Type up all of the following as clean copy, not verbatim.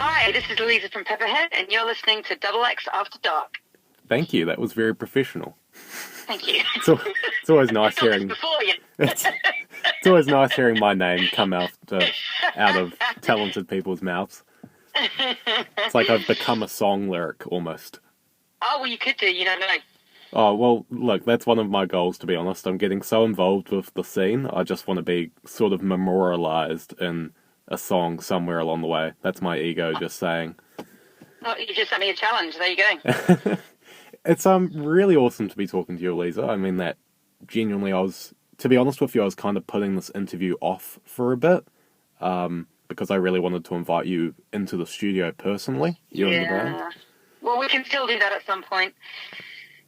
Hi, this is Louisa from Pepperhead, and you're listening to Double X After Dark. Thank you. That was very professional. Thank you. It's always nice hearing. Before you. It's always nice hearing my name come out of talented people's mouths. It's like I've become a song lyric almost. Oh, well, you could do. You don't know. Oh, well, look, that's one of my goals, to be honest. I'm getting so involved with the scene, I just want to be sort of memorialized in a song somewhere along the way. That's my ego just saying. Oh, you just sent me a challenge. There you go. It's really awesome to be talking to you, Lisa. I mean that genuinely. To be honest with you, I was kind of putting this interview off for a bit because I really wanted to invite you into the studio personally. You and the band. Well, we can still do that at some point.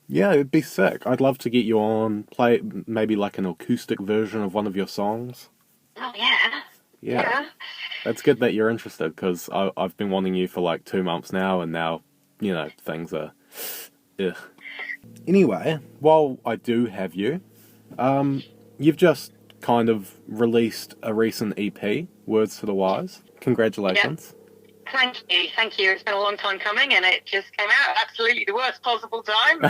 Yeah, it'd be sick. I'd love to get you on, play maybe like an acoustic version of one of your songs. Oh, yeah. Yeah. That's good that you're interested, because I've been wanting you for like 2 months now, and now, things are... Ugh. Anyway, while I do have you, you've just kind of released a recent EP, Words to the Wise. Congratulations. Yep. Thank you. It's been a long time coming, and it just came out absolutely the worst possible time.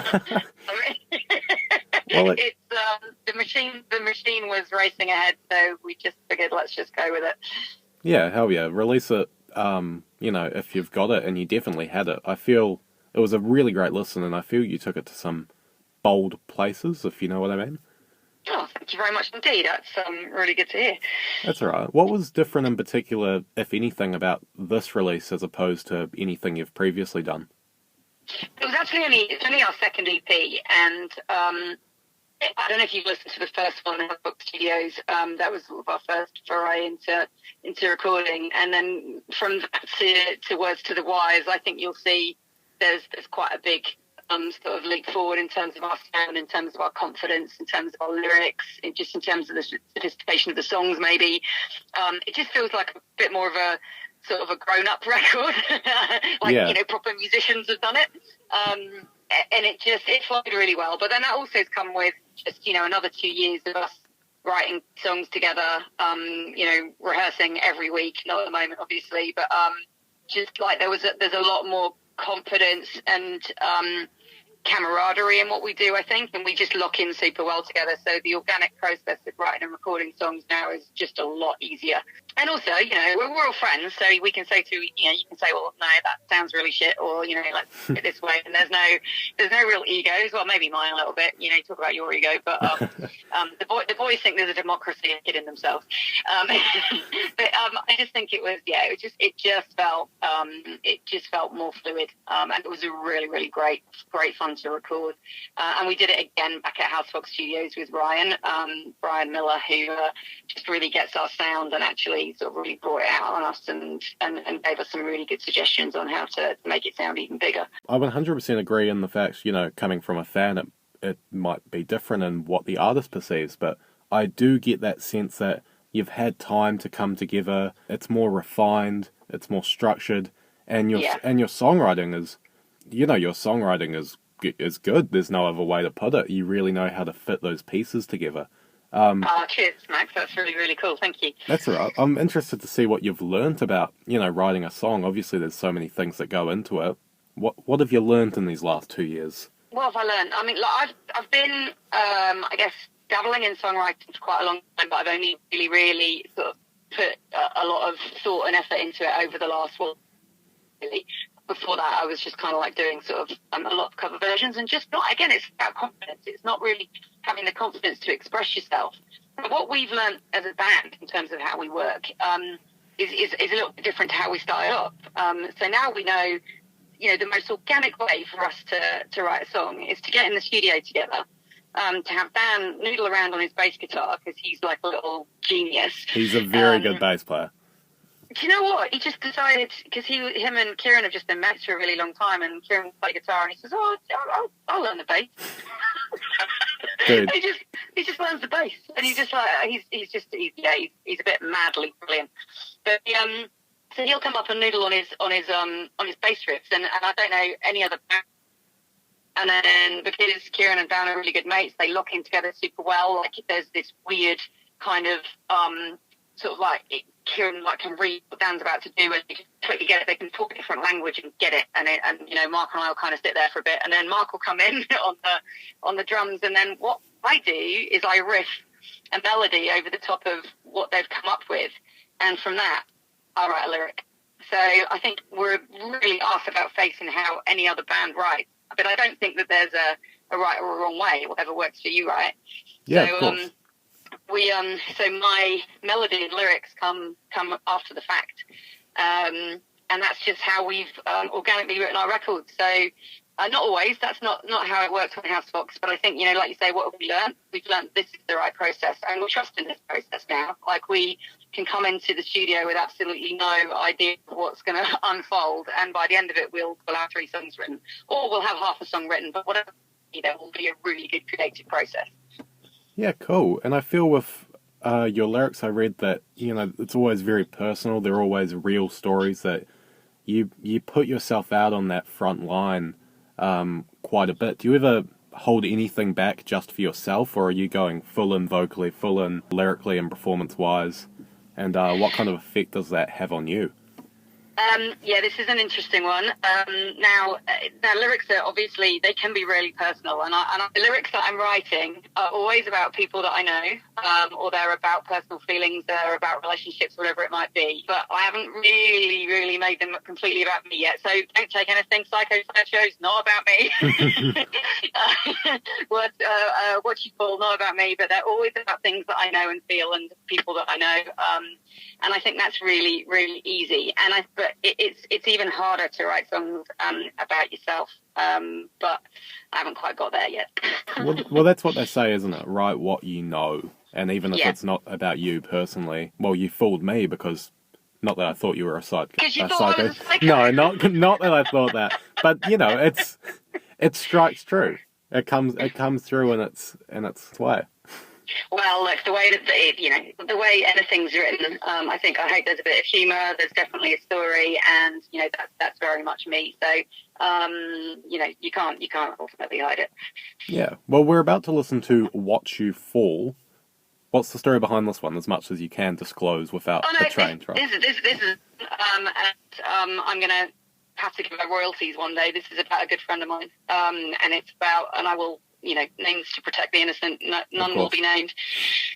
Well, it's the machine was racing ahead, so we just figured let's just go with it. Yeah, hell yeah. Release it, if you've got it, and you definitely had it. I feel it was a really great listen, and I feel you took it to some bold places, if you know what I mean. Oh, thank you very much indeed. That's really good to hear. That's all right. What was different in particular, if anything, about this release as opposed to anything you've previously done? It was actually only our second EP, and I don't know if you've listened to the first one, Foxton Studios. That was sort of our first foray into recording, and then from that to Words to the Wise, I think you'll see there's quite a big sort of leap forward in terms of our sound, in terms of our confidence, in terms of our lyrics, in terms of the sophistication of the songs. Maybe it just feels like a bit more of a sort of a grown-up record, proper musicians have done it. And it flowed really well. But then that also has come with just, another 2 years of us writing songs together, rehearsing every week, not at the moment, obviously, but just like there's a lot more confidence and camaraderie in what we do, I think, and we just lock in super well together. So the organic process of writing and recording songs now is just a lot easier. And also, we're all friends, so we can say you can say, well, no, that sounds really shit, or let's do it this way. And there's no real egos. Well, maybe mine a little bit. Talk about your ego, but the boys think there's a democracy in themselves. But I just think it was, it just felt more fluid, and it was a really, really great fun to record. And we did it again back at House Fox Studios with Brian Miller, who just really gets our sound and actually sort of really brought it out on us and gave us some really good suggestions on how to make it sound even bigger. I 100% agree in the fact, coming from a fan, it might be different in what the artist perceives, but I do get that sense that you've had time to come together. It's more refined, it's more structured, and your songwriting is good. There's no other way to put it. You really know how to fit those pieces together. Cheers, Max. That's really, really cool. Thank you. That's all right. I'm interested to see what you've learnt about, writing a song. Obviously, there's so many things that go into it. What have you learnt in these last 2 years? What have I learned? I mean, I've been, I guess, dabbling in songwriting for quite a long time, but I've only really sort of put a lot of thought and effort into it over the last really. Before that, I was just kind of like doing sort of a lot of cover versions, and just not, again, it's about confidence. It's not really having the confidence to express yourself. But what we've learned as a band in terms of how we work is a little bit different to how we started up. So now we know, the most organic way for us to write a song is to get in the studio together, to have Dan noodle around on his bass guitar because he's like a little genius. He's a very good bass player. Do you know what? He just decided, because him and Kieran have just been mates for a really long time, and Kieran played guitar, and he says, I'll learn the bass. Dude. he just learns the bass, and he's just like, he's a bit madly brilliant. But so he'll come up and noodle on his bass riffs, and I don't know any other band. And then because Kieran and Dan are really good mates, they lock in together super well. Like there's this weird kind of sort of like Kieran can read what Dan's about to do, and you can totally get it. They can talk a different language and get it. And Mark and I will kind of sit there for a bit, and then Mark will come in on the drums, and then what I do is I riff a melody over the top of what they've come up with, and from that I write a lyric. So I think we're really asked about facing how any other band writes, but I don't think that there's a right or a wrong way. Whatever works for you, right? Yeah, so, of course. So my melody and lyrics come after the fact, and that's just how we've organically written our records. So not always. That's not how it works on House Fox. But I think like you say, what have we learned? We've learned this is the right process, and we trust in this process now. Like we can come into the studio with absolutely no idea of what's going to unfold, and by the end of it, we'll have 3 songs written, or we'll have half a song written. But whatever, there will be a really good creative process. Yeah, cool. And I feel with your lyrics, I read that, it's always very personal. They're always real stories that you put yourself out on that front line quite a bit. Do you ever hold anything back just for yourself, or are you going full in vocally, full in lyrically and performance-wise? And what kind of effect does that have on you? This is an interesting one. Now, lyrics are obviously, they can be really personal, and the lyrics that I'm writing are always about people that I know, or they're about personal feelings, they're about relationships, whatever it might be. But I haven't really made them completely about me yet, so don't take anything Psycho Sideshow's not about me. What you call not about me, but they're always about things that I know and feel and people that I know. And I think that's really, really easy. But it's even harder to write songs about yourself. But I haven't quite got there yet. well, that's what they say, isn't it? Write what you know. And even if it's not about you personally, well, you fooled me because not that I thought you were a psycho. Because you thought I was a psycho. No, not that I thought that. But it strikes true. It comes through in its way. Well, look, the way that the way anything's written, I hope there's a bit of humour. There's definitely a story, and that's very much me. So, you can't ultimately hide it. Yeah. Well, we're about to listen to "Watch You Fall." What's the story behind this one, as much as you can disclose without betraying trust? This is I'm gonna have to give her royalties one day. This is about a good friend of mine, and it's about, and I will. Names to protect the innocent, none will be named.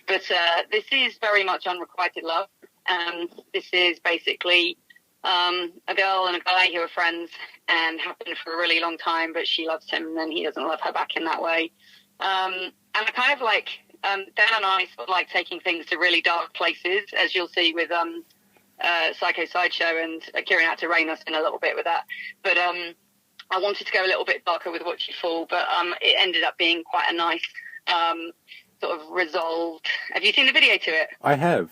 But this is very much unrequited love. And this is basically a girl and a guy who are friends and have been for a really long time, but she loves him and then he doesn't love her back in that way. And I kind of like, Dan and I sort of like taking things to really dark places, as you'll see with Psycho Sideshow, and Kieran had to rein us in a little bit with that. But I wanted to go a little bit darker with Watch You Fall, but it ended up being quite a nice sort of resolved. Have you seen the video to it? I have.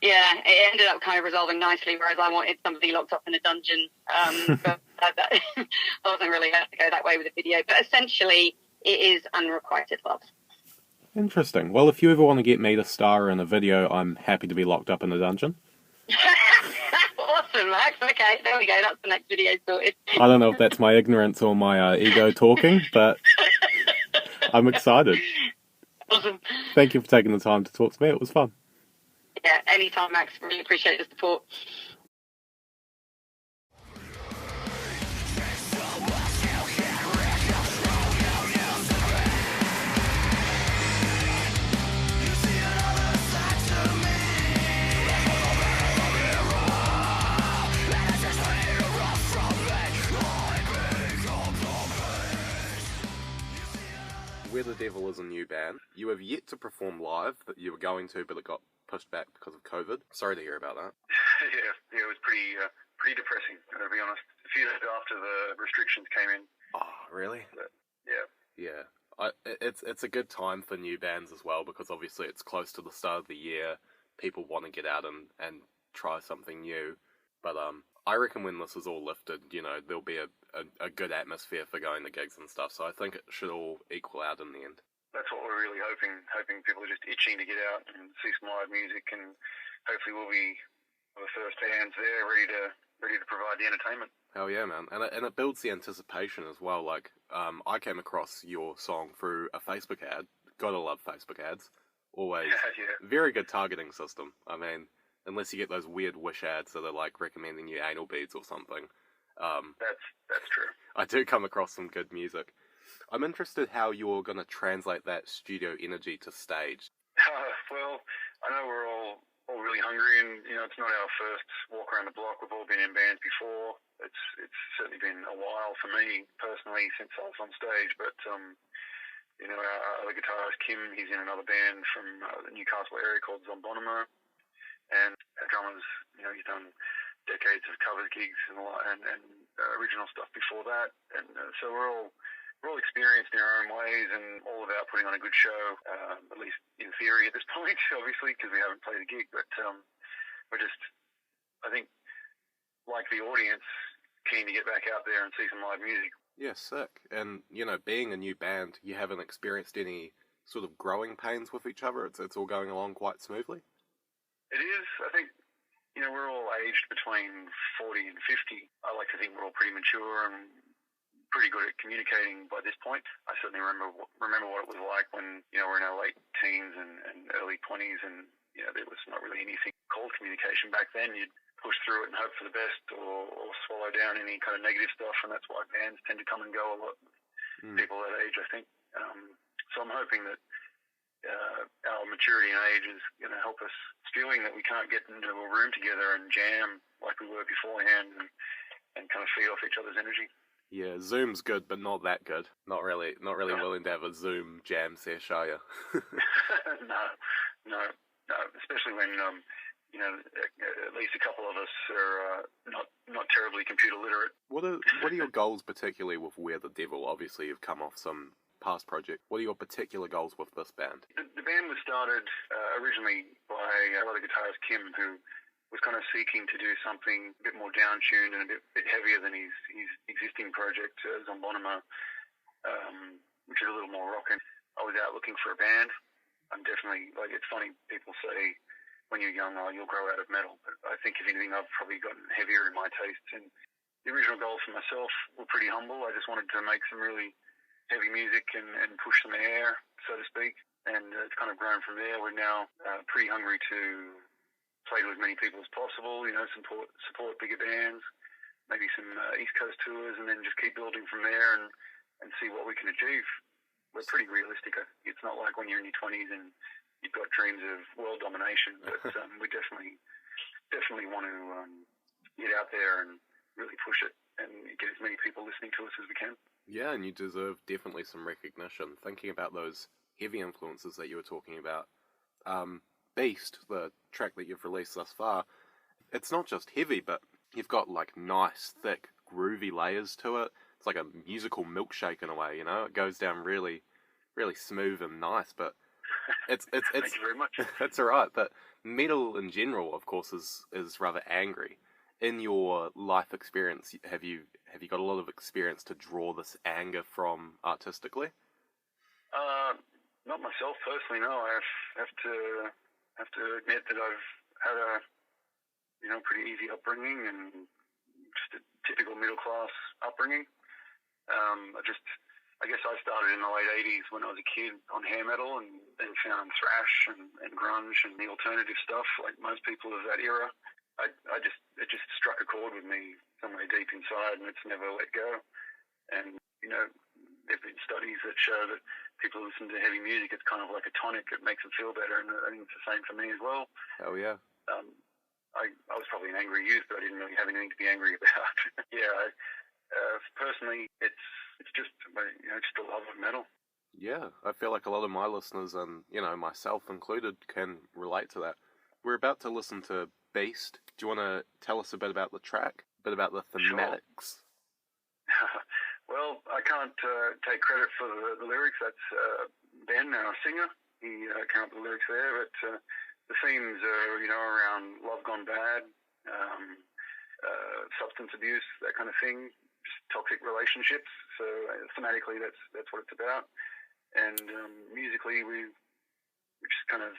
Yeah, it ended up kind of resolving nicely, whereas I wanted somebody locked up in a dungeon. But I wasn't really going to go that way with the video. But essentially, it is unrequited love. Interesting. Well, if you ever want to get me to star in a video, I'm happy to be locked up in a dungeon. Awesome, Max. Okay, there we go. That's the next video sorted. I don't know if that's my ignorance or my ego talking, but I'm excited. Awesome. Thank you for taking the time to talk to me. It was fun. Yeah, anytime, Max. Really appreciate the support. Where the devil well as a new band. You have yet to perform live that you were going to, but it got pushed back because of COVID. Sorry to hear about that. yeah, it was pretty depressing, to be honest. A few days after the restrictions came in. Oh, really? But, yeah. Yeah. It's a good time for new bands as well, because obviously it's close to the start of the year. People want to get out and try something new. But I reckon when this is all lifted, there'll be a good atmosphere for going to gigs and stuff. So I think it should all equal out in the end. That's what we're really hoping people are just itching to get out and see some live music, and hopefully we'll be the first bands there ready to provide the entertainment. Hell yeah, man. And it builds the anticipation as well. Like, I came across your song through a Facebook ad. Gotta love Facebook ads. Always. Yeah. Very good targeting system. I mean, unless you get those weird Wish ads that are like recommending you anal beads or something. That's true. I do come across some good music. I'm interested how you're going to translate that studio energy to stage. Well, I know we're all really hungry, and it's not our first walk around the block. We've all been in bands before. It's certainly been a while for me personally since I was on stage. But our other guitarist Kim, he's in another band from the Newcastle area called Zombonimo, and our drummer's he's done decades of cover gigs and original stuff before that, and so we're all experienced in our own ways and all about putting on a good show, at least in theory at this point, obviously, because we haven't played a gig. But we're just, I think, like the audience, keen to get back out there and see some live music. Yeah, sick. And, being a new band, you haven't experienced any sort of growing pains with each other? It's all going along quite smoothly? It is. I think, we're all aged between 40 and 50. I like to think we're all pretty mature and pretty good at communicating by this point. I certainly remember what it was like when we're in our late teens and early 20s, and there was not really anything called communication back then. You'd push through it and hope for the best, or swallow down any kind of negative stuff, and that's why bands tend to come and go a lot. People that age, I think. So I'm hoping that our maturity and age is going to help us feeling that we can't get into a room together and jam like we were beforehand, and kind of feed off each other's energy. Yeah, Zoom's good, but not that good. Not really willing to have a Zoom jam sesh, are you? No. Especially when at least a couple of us are not terribly computer literate. What are your goals, particularly with We're the Devil? Obviously, you've come off some past project. What are your particular goals with this band? The band was started originally by our other guitarist Kim, who was kind of seeking to do something a bit more down-tuned and a bit heavier than his existing project, Zombonimo, which is a little more rockin'. I was out looking for a band. I'm definitely, it's funny, people say when you're young, you'll grow out of metal. But I think, if anything, I've probably gotten heavier in my tastes. And the original goals for myself were pretty humble. I just wanted to make some really heavy music and push some air, so to speak. And it's kind of grown from there. We're now pretty hungry to play to as many people as possible, support bigger bands, maybe some East Coast tours, and then just keep building from there and see what we can achieve. We're pretty realistic. It's not like when you're in your 20s and you've got dreams of world domination, but we definitely want to get out there and really push it and get as many people listening to us as we can. Yeah, and you deserve definitely some recognition. Thinking about those heavy influences that you were talking about, Beast, the track that you've released thus far, it's not just heavy, but you've got nice, thick, groovy layers to it. It's like a musical milkshake in a way, It goes down really, really smooth and nice, but it's Thank you very much. That's alright, but metal in general, of course, is rather angry. In your life experience, have you got a lot of experience to draw this anger from artistically? Not myself personally, no. I have to admit that I've had a pretty easy upbringing and just a typical middle class upbringing. I guess I started in the late 80s when I was a kid on hair metal, and then found thrash and grunge and the alternative stuff like most people of that era. It just struck a chord with me somewhere deep inside, and it's never let go. And there've been studies that show that people who listen to heavy music, it's kind of like a tonic. It makes them feel better, and I think it's the same for me as well. Hell yeah. I was probably an angry youth, but I didn't really have anything to be angry about. Personally, it's just the love of metal. Yeah, I feel like a lot of my listeners, and, you know, myself included, can relate to that. We're about to listen to Beast. Do you want to tell us a bit about the track? A bit about the thematics? Sure. Well, I can't take credit for the lyrics. That's Ben, our singer. He came up with the lyrics there. But the themes are, you know, around love gone bad, substance abuse, that kind of thing, just toxic relationships. So thematically, that's what it's about. And musically, we've just kind of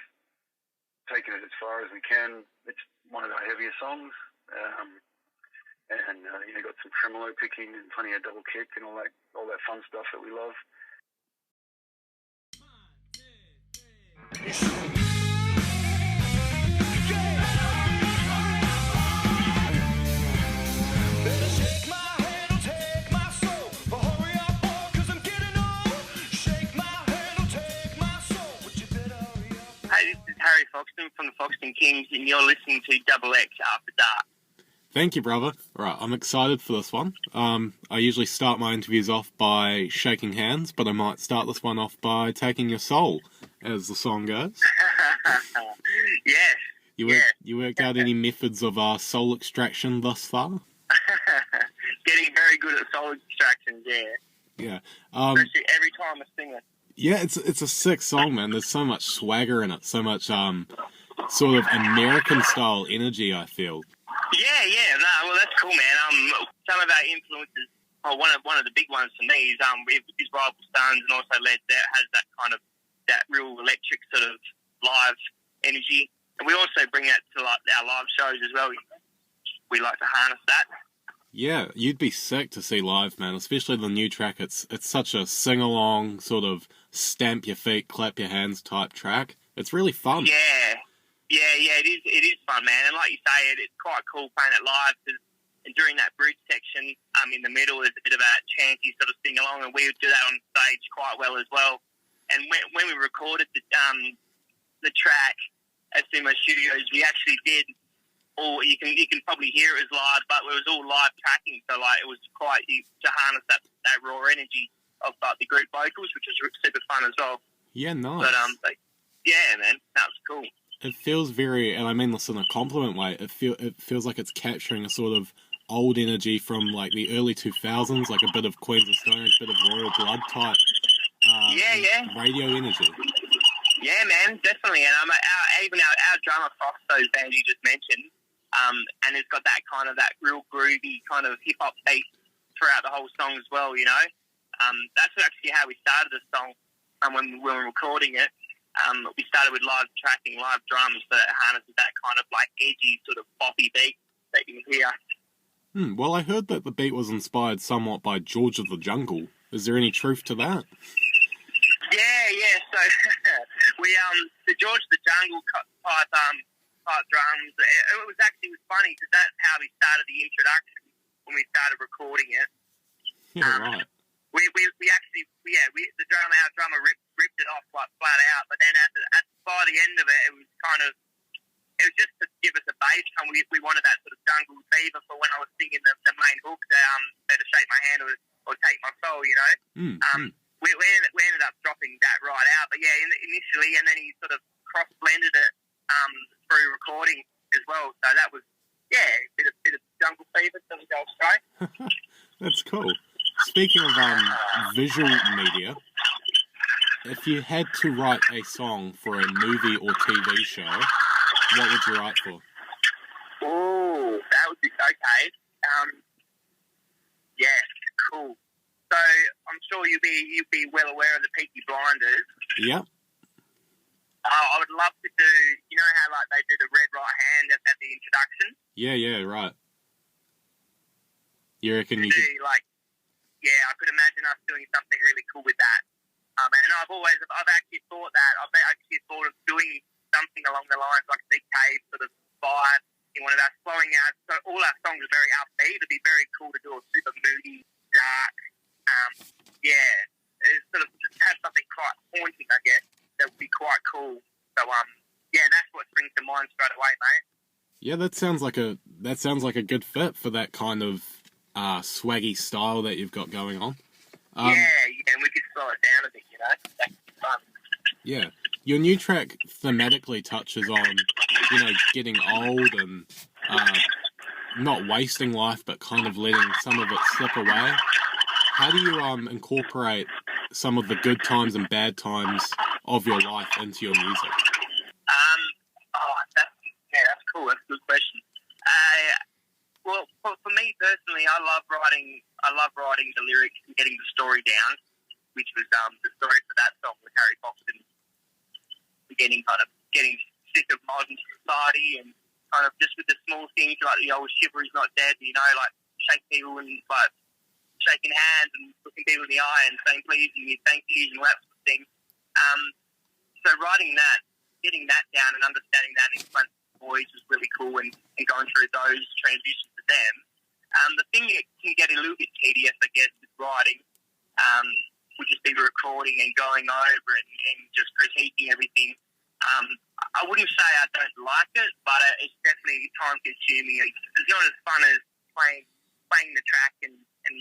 taken it as far as we can. It's one of our heavier songs. And you know, got some tremolo picking and plenty of double kick and all that fun stuff that we love. Hey, this is Harry Foxton from the Foxton Kings, and you're listening to Double X After Dark. Thank you, brother. Right, I'm excited for this one. I usually start my interviews off by shaking hands, but I might start this one off by taking your soul, as the song goes. Yes. You worked out any methods of soul extraction thus far? Getting very good at soul extractions, yeah. Yeah. Especially every time I sing it. Yeah, it's a sick song, man. There's so much swagger in it, so much sort of American-style energy, I feel. Yeah, no, well, that's cool, man. Some of our influences, one of the big ones for me is Rival Sons, and also Led that has that kind of, that real electric sort of live energy. And we also bring that to like our live shows as well. We like to harness that. Yeah, you'd be sick to see live, man, especially the new track. It's such a sing-along, sort of stamp your feet, clap your hands type track. It's really fun. Yeah, it is fun, man. And like you say, it's quite cool playing it live, and during that bridge section, in the middle, there's a bit of a chanty sort of sing-along, and we would do that on stage quite well as well. And when we recorded the track at Sumo Studios, we actually did all, you can probably hear it as live, but it was all live tracking, so like it was quite to harness that raw energy of the group vocals, which was super fun as well. Yeah, nice. But yeah, man, that was cool. It feels very, and I mean this in a compliment way, it feels like it's capturing a sort of old energy from like the early 2000s, like a bit of Queens of Stone Age, a bit of Royal Blood type radio energy. Yeah, man, definitely. And even our drummer, Foxton, band you just mentioned, and it's got that kind of, that real groovy kind of hip-hop beat throughout the whole song as well, you know. That's actually how we started the song, when we were recording it. We started with live tracking, live drums that harnesses that kind of like edgy sort of boppy beat that you can hear. Well, I heard that the beat was inspired somewhat by George of the Jungle. Is there any truth to that? Yeah. So the George of the Jungle type drums. It was funny because that's how we started the introduction when we started recording it. Yeah, right. Our drummer ripped it off like flat out, but then by the end of it, it was just to give us a bass, and we wanted that sort of jungle fever for when I was singing the main hook, Better Shake My Hand or Take My Soul, you know. We ended up dropping that right out, but yeah, initially, and then he sort of cross-blended it through recording as well, so that was, a bit of jungle fever, something else, right? That's cool. Speaking of visual media, if you had to write a song for a movie or TV show, what would you write for? Oh, that would be okay. Cool. So I'm sure you'd be well aware of the Peaky Blinders. Yep. I would love to do, you know how like they do the red right hand at the introduction? Yeah, right. You reckon you could... I could imagine us doing something really cool with that. And I've actually thought that. I've actually thought of doing something along the lines like a Nick Cave sort of vibe in one of our flowing out. So all our songs are very upbeat. It'd be very cool to do a super moody, dark, sort of just have something quite haunting, I guess. That would be quite cool. So that's what springs to mind straight away, mate. Yeah, that sounds like a good fit for that kind of swaggy style that you've got going on. And we could slow it down a bit, you know. Yeah. Your new track thematically touches on, getting old and not wasting life, but kind of letting some of it slip away. How do you incorporate some of the good times and bad times of your life into your music? That's cool. That's a good question. Well, for me personally, I love writing the lyrics and getting the story down, which was the story for that song with Harry Foxton. Getting sick of modern society and kind of just with the small things like the old shiver is not dead, like shake people and like shaking hands and looking people in the eye and saying please and thank you and all that sort of thing. So writing that, getting that down and understanding that in front of boys was really cool and going through those transitions with them. The thing that can get a little bit tedious, I guess, with writing would just be recording and going over and just critiquing everything. I wouldn't say I don't like it, but it's definitely time-consuming. It's not as fun as playing the track and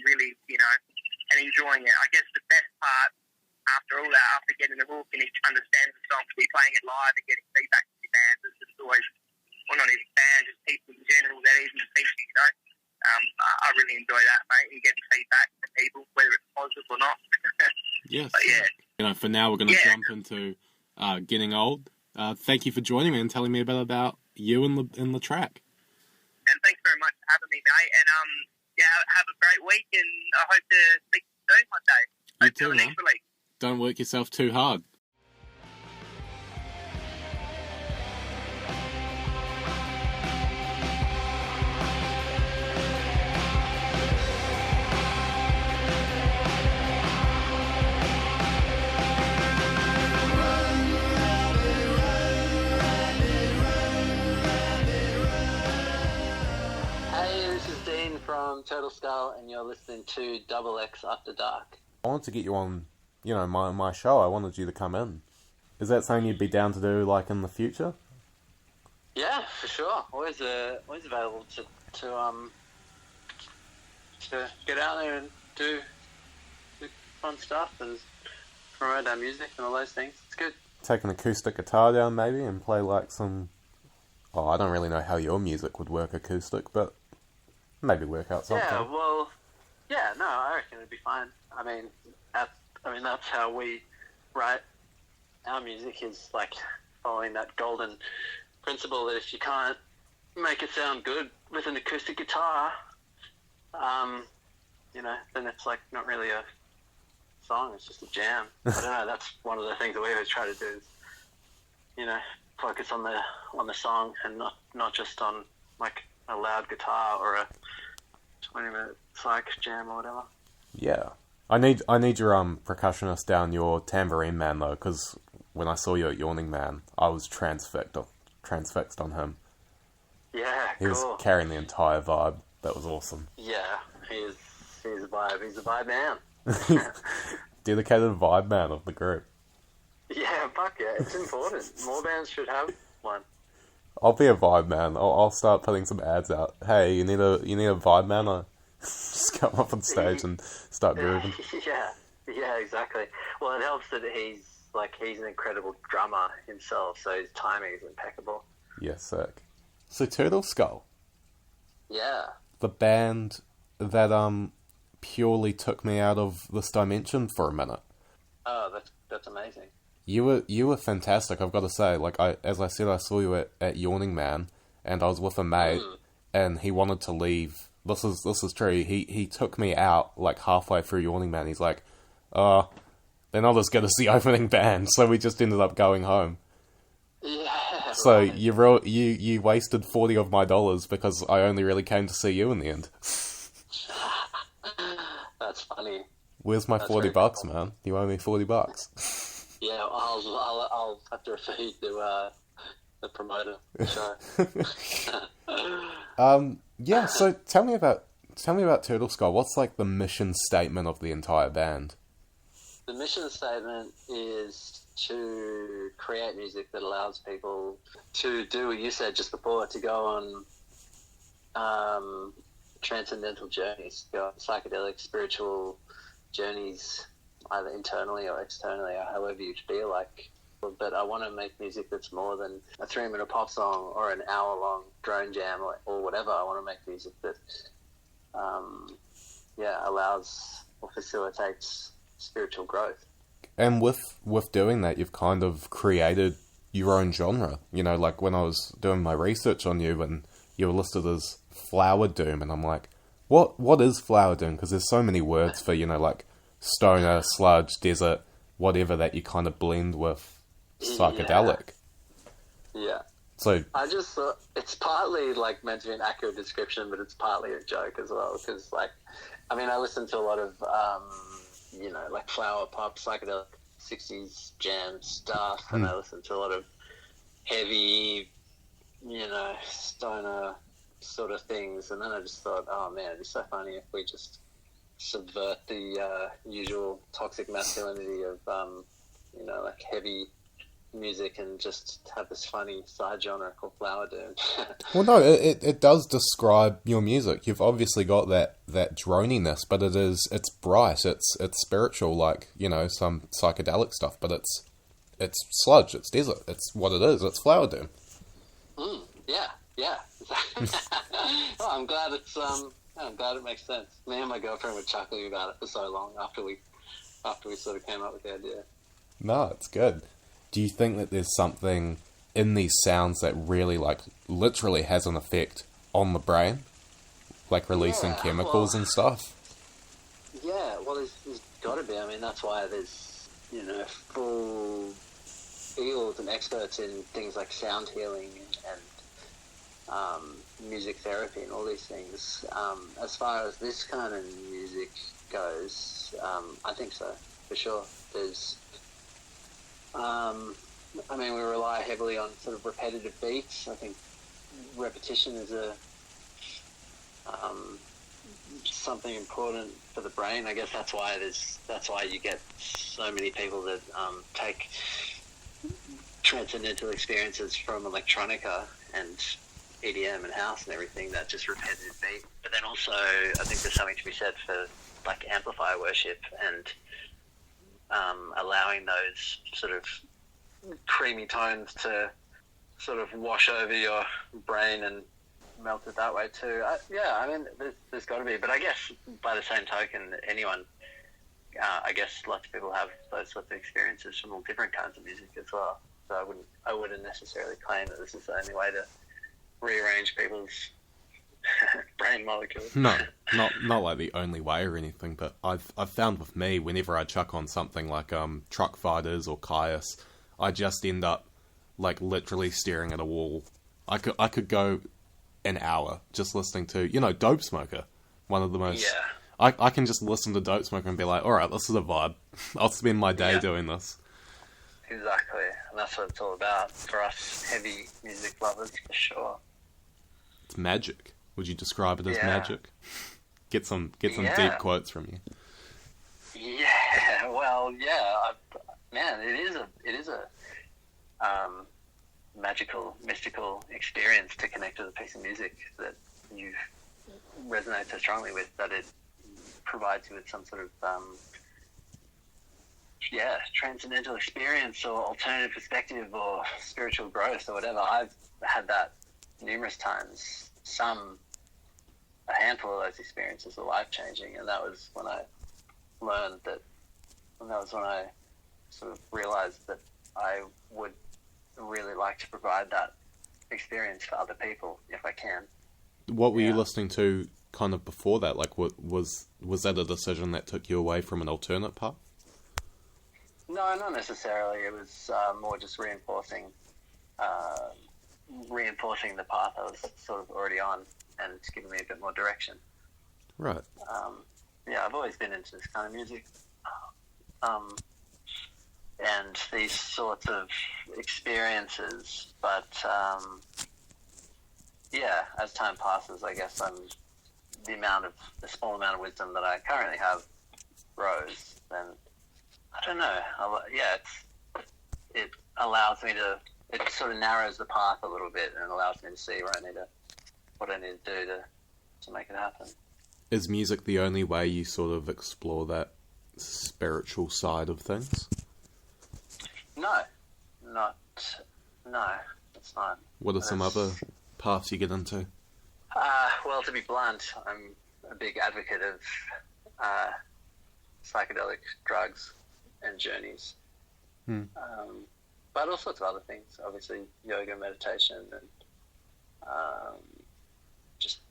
really, and enjoying it. I guess the best part after all that, after getting the hook and understanding the song, to be playing it live and getting feedback from your fans. It's just always, well, not even fans, just people in general that even speak to you, I really enjoy that, mate, and getting feedback from people, whether it's positive or not. Yes. But yeah. For now, we're going to jump into Getting Old. Thank you for joining me and telling me a bit about you and the track. And thanks very much for having me, mate. And have a great week, and I hope to speak to you soon one day. You too, man. Don't work yourself too hard. From Turtle Skull, and you're listening to Double X After Dark. I wanted to get you on, my show. I wanted you to come in. Is that something you'd be down to do, like, in the future? Yeah, for sure. Always available to get out there and do fun stuff and promote our music and all those things. It's good. Take an acoustic guitar down, maybe, and play, like, some... Oh, I don't really know how your music would work acoustic, but... Maybe work out something. I reckon it'd be fine. I mean, that's how we write our music, is like following that golden principle that if you can't make it sound good with an acoustic guitar, then it's like not really a song, it's just a jam. I don't know, that's one of the things that we always try to do is, focus on the song and not just on like a loud guitar or a 20-minute psych jam or whatever. Yeah. I need your percussionist down, your tambourine man, though, because when I saw you at Yawning Man, I was transfixed on him. Yeah, He was carrying the entire vibe. That was awesome. Yeah, he's a vibe. He's a vibe man. Dedicated vibe man of the group. Yeah, fuck yeah, it's important. More bands should have one. I'll be a vibe man. I'll start putting some ads out. Hey, you need a vibe man? I just come up on stage and start grooving. Yeah, exactly. Well, it helps that he's an incredible drummer himself, so his timing is impeccable. Yeah, sick. So Turtle Skull. Yeah. The band that purely took me out of this dimension for a minute. Oh, that's amazing. You were fantastic, I've got to say. Like, as I said, I saw you at Yawning Man, and I was with a mate, and he wanted to leave. This is true. He took me out, like, halfway through Yawning Man. He's like, they're not as good as the opening band, so we just ended up going home. Yeah. So right. you wasted $40 of my dollars because I only really came to see you in the end. That's funny. Where's my $40, man? You owe me $40. Yeah, I'll have to refer you to the promoter. Yeah. So tell me about Turtle Skull. What's like the mission statement of the entire band? The mission statement is to create music that allows people to do what you said just before, to go on transcendental journeys, go on psychedelic, spiritual journeys, either internally or externally, or however you feel like but I want to make music that's more than a 3-minute pop song or an hour-long drone jam or whatever. I want to make music that, allows or facilitates spiritual growth. And with doing that, you've kind of created your own genre. You know, like when I was doing my research on you and you were listed as Flower Doom, and I'm like, what is Flower Doom? Because there's so many words for, you know, like stoner, sludge, desert, whatever that you kind of blend with psychedelic. Yeah. So I just thought it's partly like meant to be an accurate description, but it's partly a joke as well. Because like, I mean, I listen to a lot of, like flower pop, psychedelic 60s jam stuff, and I listen to a lot of heavy, stoner sort of things. And then I just thought, oh man, it'd be so funny if we just subvert the usual toxic masculinity of, like heavy music and just have this funny side genre called Flower Doom. well, no, it does describe your music. You've obviously got that droniness, but it's bright, it's spiritual, like, you know, some psychedelic stuff, but it's sludge, it's desert, it's what it is, it's Flower Doom. Yeah. Well, I'm glad it makes sense. Me and my girlfriend were chuckling about it for so long after we sort of came up with the idea. No, it's good. Do you think that there's something in these sounds that really, like, literally has an effect on the brain? Like releasing chemicals and stuff? Yeah, well, there's got to be. I mean, that's why there's, full fields and experts in things like sound healing and music therapy and all these things. As far as this kind of music goes, I think so, for sure. There's... we rely heavily on sort of repetitive beats. I think repetition is something important for the brain. I guess that's why you get so many people that take transcendental experiences from electronica and EDM and house and everything, that just repetitive beat. But then also, I think there's something to be said for like amplifier worship and allowing those sort of creamy tones to sort of wash over your brain and melt it that way too. There's got to be. But I guess by the same token, anyone, I guess lots of people have those sorts of experiences from all different kinds of music as well. So I wouldn't necessarily claim that this is the only way to rearrange people's brain molecules. No, not like the only way or anything, but I've found with me, whenever I chuck on something like Truck Fighters or Caius, I just end up like literally staring at a wall. I could go an hour just listening to, Dope Smoker, one of the most... Yeah. I can just listen to Dope Smoker and be like, alright, this is a vibe. I'll spend my day doing this. Exactly, and that's what it's all about for us heavy music lovers, for sure. It's magic. Would you describe it as magic? Get some deep quotes from you. Yeah, well, yeah, it is a magical, mystical experience to connect with a piece of music that you resonate so strongly with that it provides you with some sort of transcendental experience or alternative perspective or spiritual growth or whatever. I've had that numerous times. A handful of those experiences were life-changing, and that was when I learned that, and that was when I sort of realized that I would really like to provide that experience for other people if I can. What were you listening to kind of before that? Like, was that a decision that took you away from an alternate path? No, not necessarily. It was more just reinforcing the path I was sort of already on and giving me a bit more direction. Right. I've always been into this kind of music. And these sorts of experiences, but as time passes, I guess the small amount of wisdom that I currently have grows, then I don't know. It allows me to. It sort of narrows the path a little bit and allows me to see what I need to do to make it happen. Is music the only way you sort of explore that spiritual side of things? No, No, it's not. What are some other paths you get into? Well, to be blunt, I'm a big advocate of psychedelic drugs and journeys. But all sorts of other things. Obviously, yoga, meditation, and just,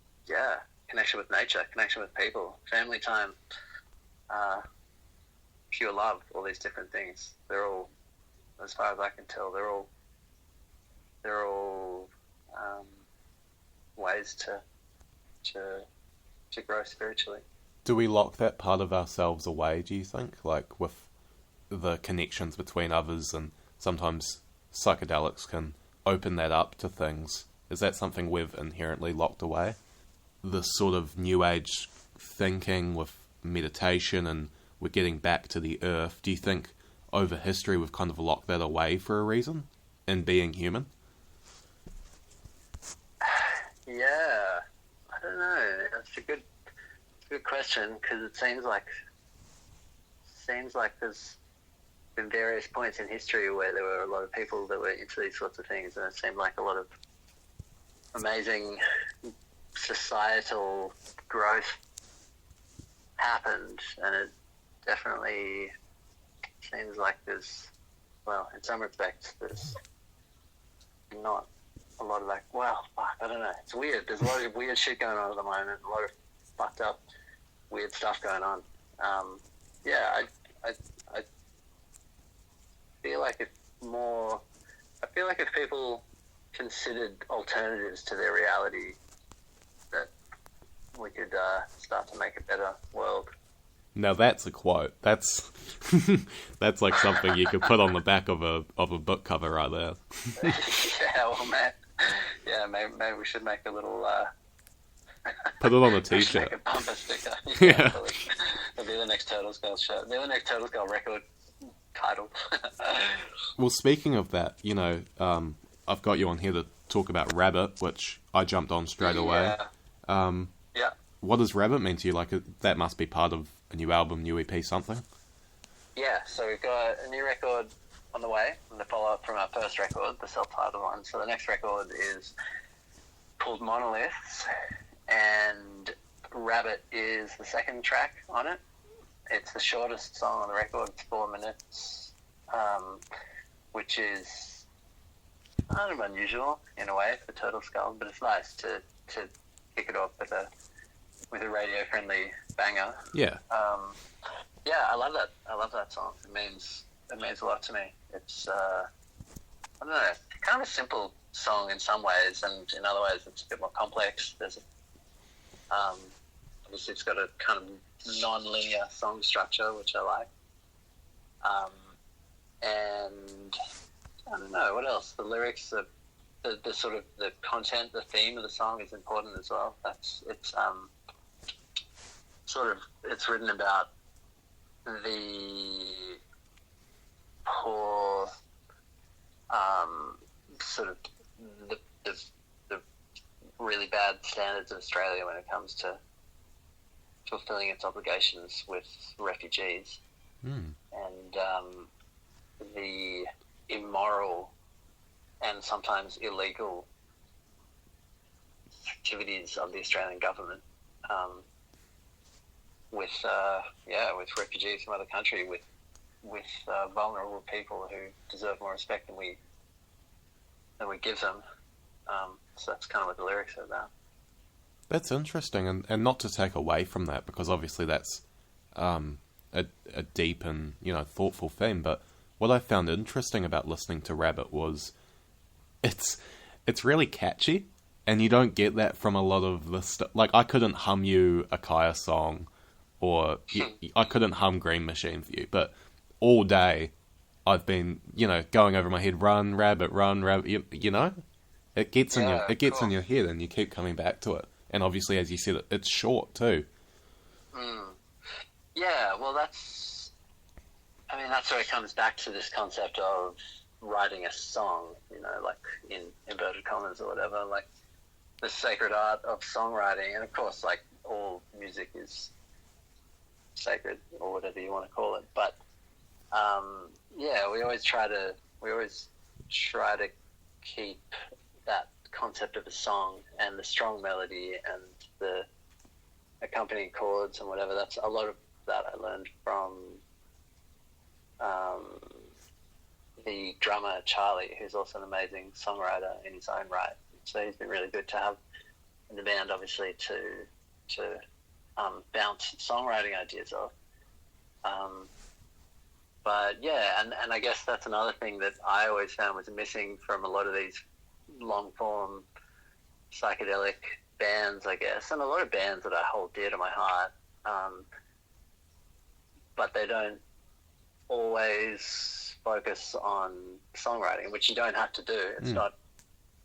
connection with nature, connection with people, family time, pure love, all these different things. They're all, as far as I can tell, they're all ways to grow spiritually. Do we lock that part of ourselves away, do you think? Like with the connections between others, and sometimes psychedelics can open that up to things. Is that something we've inherently locked away? The sort of new age thinking with meditation, and we're getting back to the earth. Do you think over history we've kind of locked that away for a reason in being human? Yeah, I don't know. That's a good question, because it seems like there's been various points in history where there were a lot of people that were into these sorts of things, and it seemed like a lot of amazing societal growth happened, and it definitely seems like there's, well, in some respects, there's not a lot of, like, well, fuck, I don't know. It's weird. There's a lot of weird shit going on at the moment. A lot of fucked up, weird stuff going on. I feel like if people considered alternatives to their reality, that we could start to make a better world. Now that's a quote. That's that's like something you could put on the back of a book cover right there. Yeah, well, man. Yeah, maybe we should make a little. Put it on a t-shirt. Make a bumper sticker. Yeah. It'll be the next Turtles Girl shirt. Be the next Turtles Girl record title. Well, speaking of that, I've got you on here to talk about Rabbit, which I jumped on straight away. Yeah. What does Rabbit mean to you? Like, that must be part of a new album, new EP, something? Yeah, so we've got a new record on the way, and the follow-up from our first record, the self-titled one. So the next record is called Monoliths, and Rabbit is the second track on it. It's the shortest song on the record. It's 4 minutes, which is kind of unusual in a way for Turtle Skull, but it's nice to kick it off with a radio-friendly banger. Yeah. I love that. I love that song. It means a lot to me. It's I don't know, kind of a simple song in some ways, and in other ways it's a bit more complex. There's obviously it's got a kind of non-linear song structure, which I like. And I don't know what else. The lyrics, the sort of the content, the theme of the song is important as well. It's written about the poor, sort of the really bad standards of Australia when it comes to fulfilling its obligations with refugees, and the immoral and sometimes illegal activities of the Australian government with refugees from other country, with vulnerable people who deserve more respect than we give them. So that's kind of what the lyrics are about. That's interesting, and not to take away from that, because obviously that's a deep and thoughtful theme. But what I found interesting about listening to Rabbit was it's really catchy, and you don't get that from a lot of the stuff. Like, I couldn't hum you a Kaya song, or I couldn't hum Green Machine for you, but all day I've been going over my head, run rabbit, it gets in your head, and you keep coming back to it. And obviously, as you said, it's short too. Yeah, well, that's where it comes back to this concept of writing a song, like in inverted commas or whatever, like the sacred art of songwriting. And of course, like all music is sacred or whatever you want to call it. But we always try to keep that concept of a song and the strong melody and the accompanying chords and whatever. That's a lot of that I learned from the drummer Charlie, who's also an amazing songwriter in his own right. So he's been really good to have in the band, obviously, to bounce songwriting ideas off. But yeah, and I guess that's another thing that I always found was missing from a lot of these long form psychedelic bands, I guess, and a lot of bands that I hold dear to my heart. But they don't always focus on songwriting, which you don't have to do.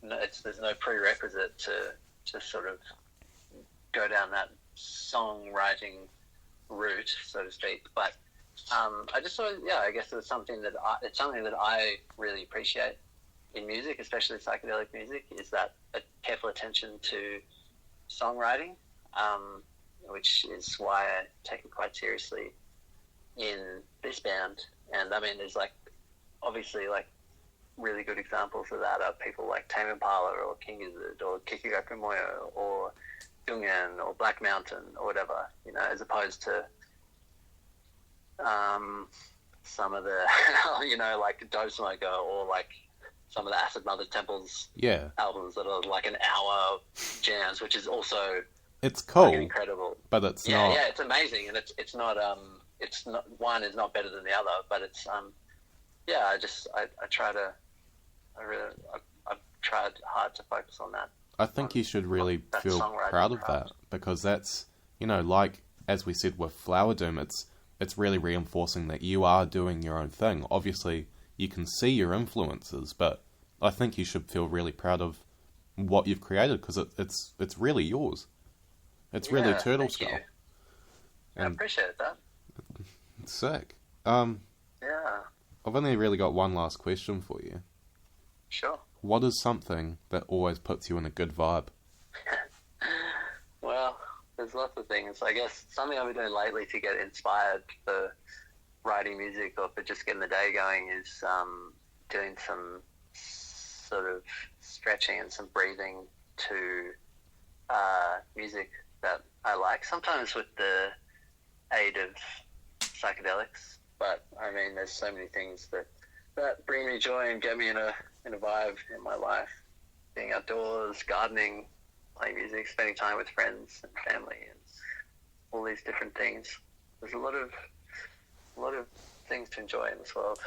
It's there's no prerequisite to sort of go down that songwriting route, so to speak. But I just thought, I guess it's something that I really appreciate in music, especially psychedelic music, is that a careful attention to songwriting, which is why I take it quite seriously in this band. And I mean, there's obviously really good examples of that are people like Tame Impala or King Gizzard or Kikigaku Moyo or Jungan or Black Mountain or whatever, as opposed to some of the, like Dope Smoker or some of the Acid Mother Temple's albums that are an hour jams, which is also it's cool, incredible. But it's not. Yeah, it's amazing, and it's not one is not better than the other, but it's I've tried hard to focus on that. I think you should really feel proud of that, because that's, as we said with Flower Doom, it's really reinforcing that you are doing your own thing. Obviously, you can see your influences, but I think you should feel really proud of what you've created, because it's really yours. It's really Turtle Skull. I appreciate that. It's sick. Yeah. I've only really got one last question for you. Sure. What is something that always puts you in a good vibe? Well, there's lots of things. I guess something I've been doing lately to get inspired for writing music or for just getting the day going is doing some sort of stretching and some breathing to music that I like, sometimes with the aid of psychedelics. But I mean, there's so many things that bring me joy and get me in a vibe in my life. Being outdoors, gardening, playing music, spending time with friends and family, and all these different things. There's a lot of things to enjoy in this world.